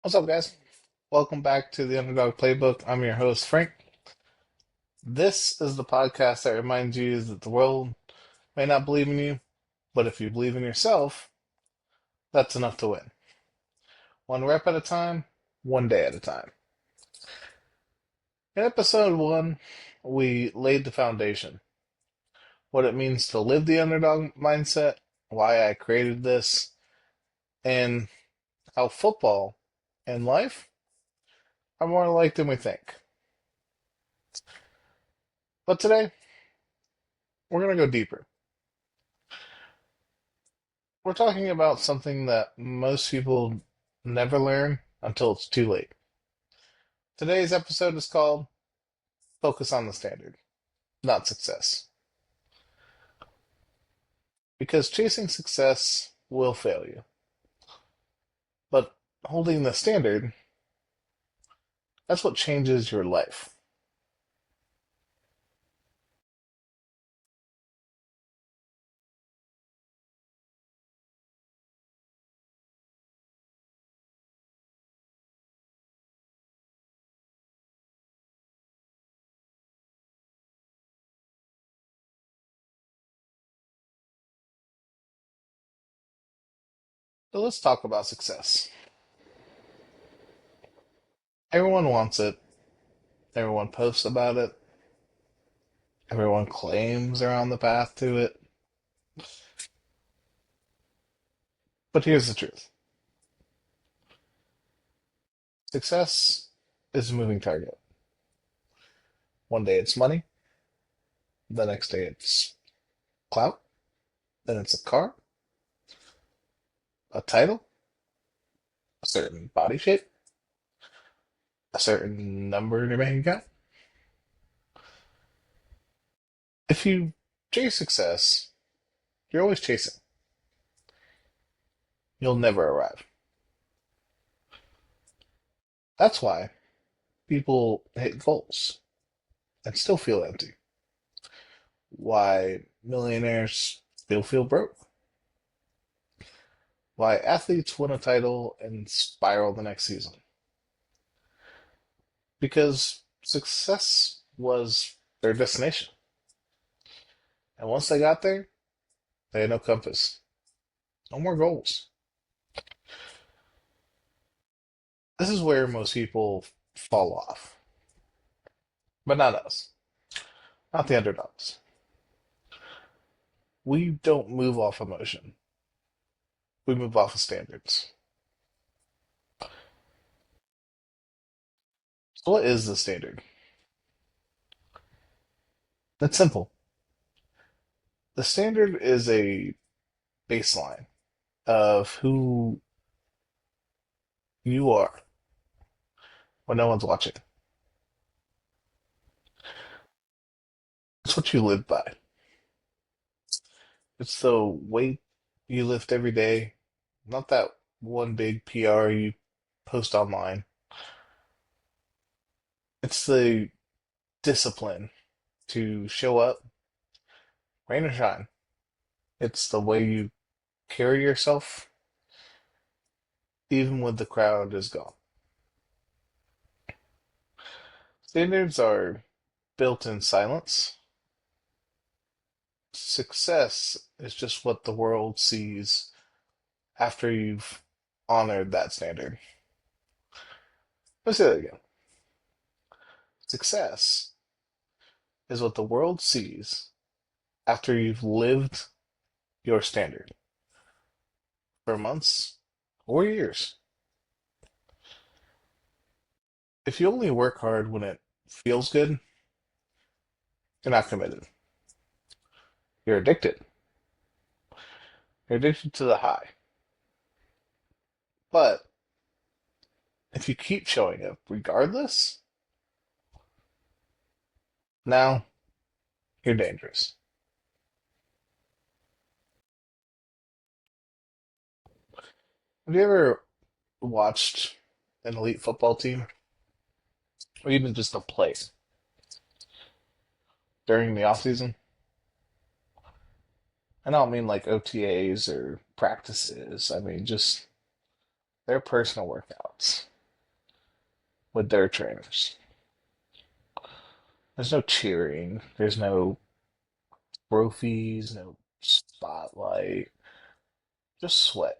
What's up, guys? Welcome back to the Underdog Playbook. I'm your host, Frank. This is the podcast that reminds you that the world may not believe in you, but if you believe in yourself, that's enough to win. One rep at a time, one day at a time. In episode one, we laid the foundation. What it means to live the underdog mindset, why I created this, and how football and life are more alike than we think. But today, we're going to go deeper. We're talking about something that most people never learn until it's too late. Today's episode is called Focus on the Standard, not Success. Because chasing success will fail you. But holding the standard, that's what changes your life. So let's talk about success. Everyone wants it. Everyone posts about it. Everyone claims they're on the path to it. But here's the truth. Success is a moving target. One day it's money. The next day it's clout. Then it's a car, a title, a certain body shape, a certain number in your bank account. If you chase success, you're always chasing. You'll never arrive. That's why people hit goals and still feel empty. Why millionaires still feel broke. Why athletes win a title and spiral the next season. Because success was their destination. And once they got there, they had no compass. No more goals. This is where most people fall off. But not us. Not the underdogs. We don't move off emotion. We move off of standards. So what is the standard? It's simple. The standard is a baseline of who you are when no one's watching. It's what you live by. It's the weight you lift every day, not that one big PR you post online. It's the discipline to show up, rain or shine. It's the way you carry yourself, even when the crowd is gone. Standards are built in silence. Success is just what the world sees after you've honored that standard. Let's say that again. Success is what the world sees after you've lived your standard for months or years. If you only work hard when it feels good, you're not committed. You're addicted. You're addicted to the high. But if you keep showing up regardless, now you're dangerous. Have you ever watched an elite football team or even just a play during the off season? I don't mean like OTAs or practices. I mean just their personal workouts. with their trainers. There's no cheering. There's no trophies, no spotlight. Just sweat,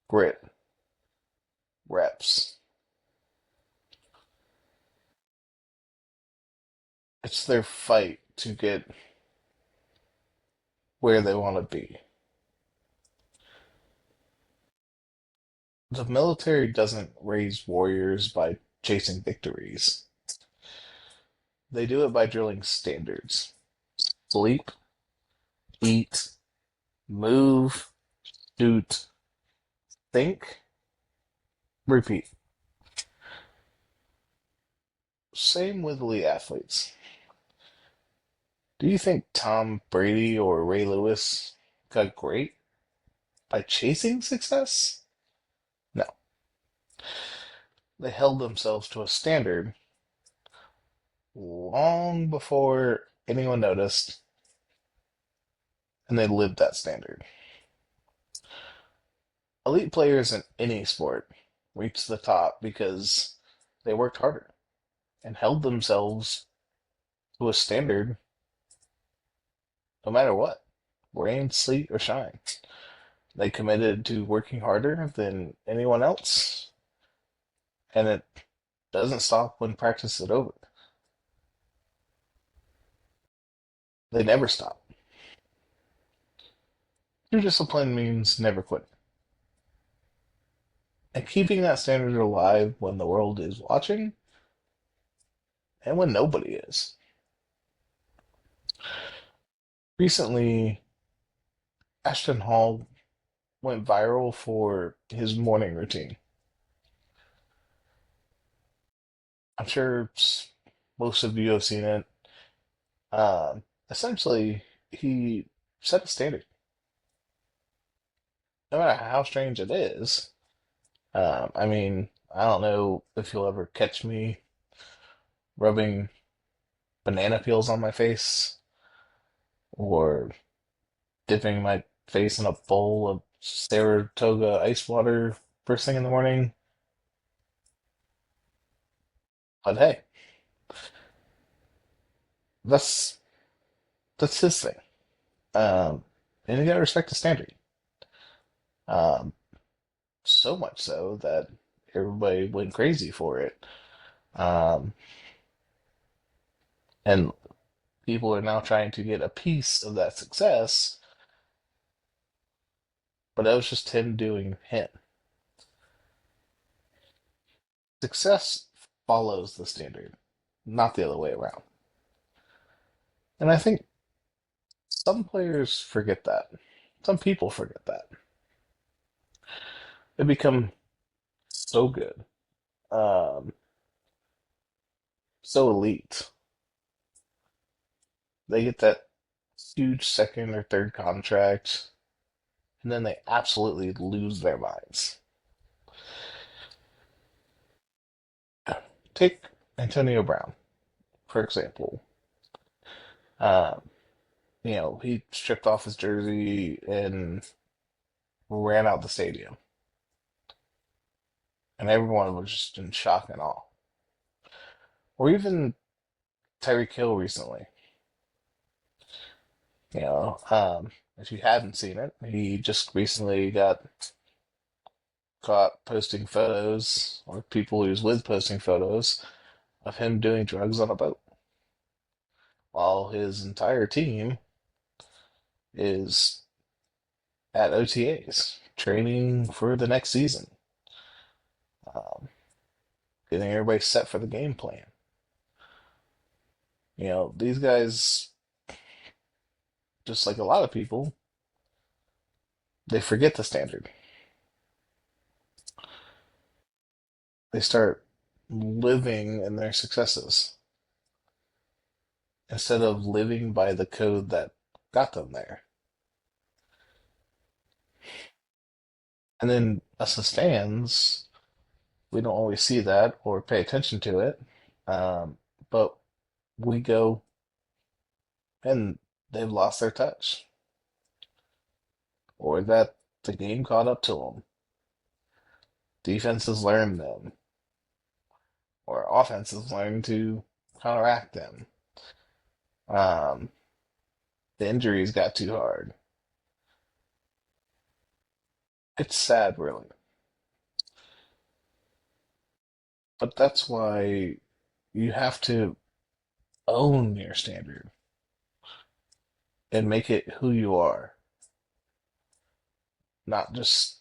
grit, reps. It's their fight to get where they want to be. The military doesn't raise warriors by chasing victories. They do it by drilling standards. Sleep, eat, move, shoot, think, repeat. Same with elite athletes. Do you think Tom Brady or Ray Lewis got great by chasing success? No. They held themselves to a standard long before anyone noticed, and they lived that standard. Elite players in any sport reach the top because they worked harder and held themselves to a standard no matter what, rain, sleet, or shine. They committed to working harder than anyone else, and it doesn't stop when practice is over. They never stop. True discipline means never quitting. And keeping that standard alive when the world is watching and when nobody is. Recently, Ashton Hall went viral for his morning routine. I'm sure most of you have seen it. Essentially, he set a standard. No matter how strange it is. I mean, I don't know if you'll ever catch me rubbing banana peels on my face or dipping my face in a bowl of Saratoga ice water first thing in the morning. But hey, that's that's his thing. And you gotta respect the standard. Um, so much so that everybody went crazy for it. Um, and people are now trying to get a piece of that success, but that was just him doing him. Success follows the standard, not the other way around. And I think some players forget that. Some people forget that. They become so good, um, so elite. They get that huge second or third contract, and then they absolutely lose their minds. Take Antonio Brown, for example. Um, he stripped off his jersey and ran out the stadium, and everyone was just in shock and awe. Or even Tyreek Hill recently. If you haven't seen it, he just recently got caught posting photos, or people he was with posting photos of him doing drugs on a boat, while his entire team is at OTAs training for the next season, um, getting everybody set for the game plan. These guys, just like a lot of people, they forget the standard. They start living in their successes instead of living by the code that got them there. And then us as fans, we don't always see that or pay attention to it. But we go and they've lost their touch, or that the game caught up to them. Defenses learned them. offenses learn to counteract them. Um, the injuries got too hard. It's sad, really. But that's why you have to own your standard and make it who you are, not just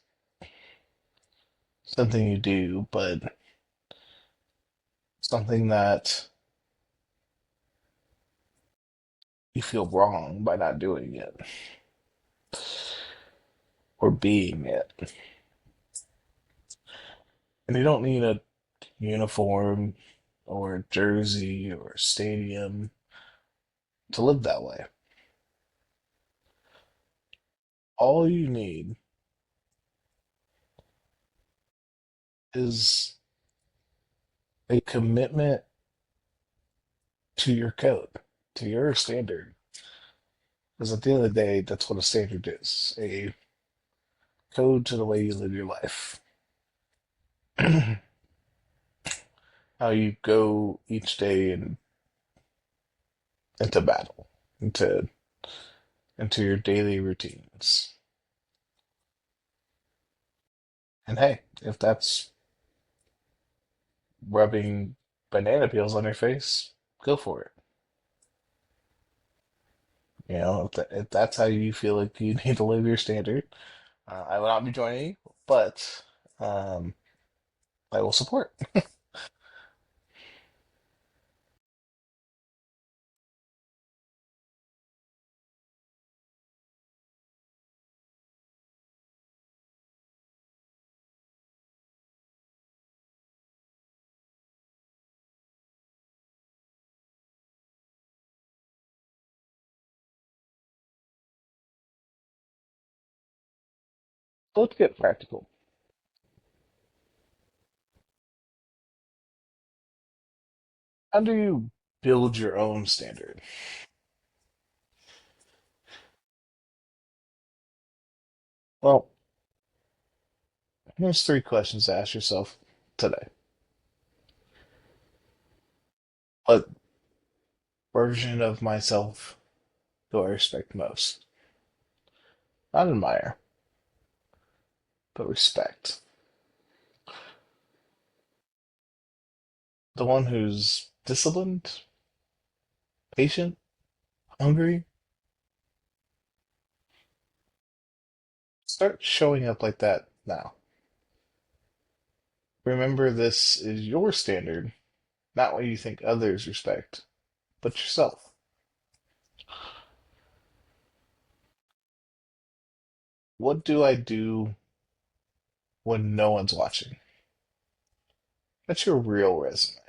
something you do, but something that you feel wrong by not doing it or being it. And you don't need a uniform or a jersey or a stadium to live that way. All you need is a commitment to your code, to your standard. Because at the end of the day, that's what a standard is, a code to the way you live your life. How you go each day and into battle, into your daily routines. And hey, if that's rubbing banana peels on your face, go for it. You know, if that's how you feel like you need to live your standard, I will not be joining you, but um, I will support. So let's get practical. How do you build your own standard? Well, here's three questions to ask yourself today. What version of myself do I respect most? Not admire, but respect. The one who's disciplined, patient, hungry. Start showing up like that now. Remember, this is your standard, not what you think others respect, but yourself. What do I do when no one's watching? That's your real resume.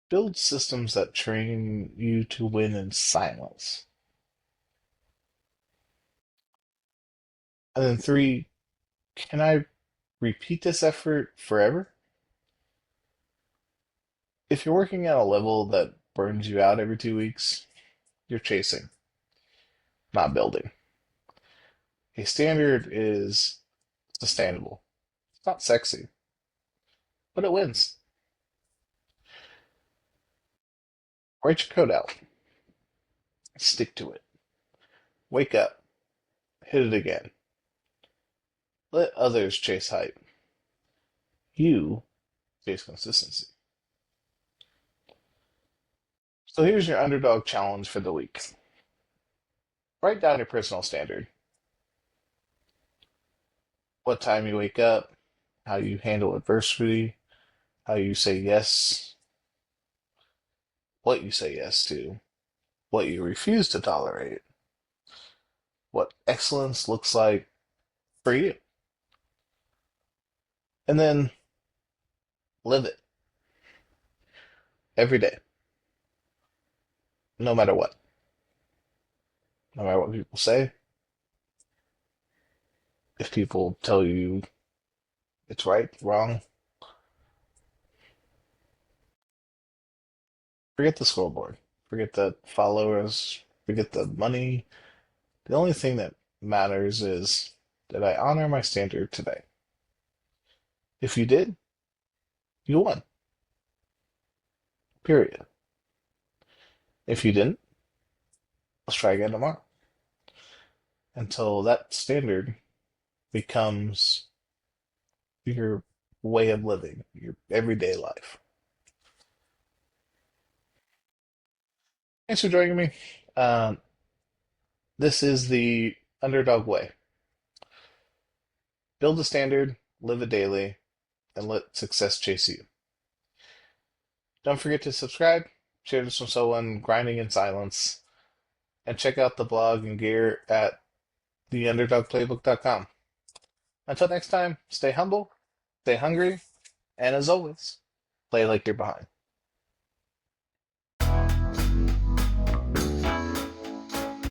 Build systems that train you to win in silence. And then three, can I repeat this effort forever? If you're working at a level that burns you out every 2 weeks, you're chasing, not building. A standard is sustainable. It's not sexy, but it wins. Write your code out. Stick to it. Wake up. Hit it again. Let others chase hype. You chase consistency. So here's your underdog challenge for the week. Write down your personal standard. What time you wake up, how you handle adversity, how you say yes, what you say yes to, what you refuse to tolerate, what excellence looks like for you. And then live it every day, no matter what. No matter what people say, if people tell you it's right, wrong, forget the scoreboard. Forget the followers. Forget the money. The only thing that matters is, did I honor my standard today? If you did, you won. Period. If you didn't, let's try again tomorrow until that standard becomes your way of living, your everyday life. Thanks for joining me. Um, this is the underdog way. Build a standard, live it daily, and let success chase you. Don't forget to subscribe, share this with someone grinding in silence, and check out the blog and gear at theunderdogplaybook.com. Until next time, stay humble, stay hungry, and as always, play like you're behind.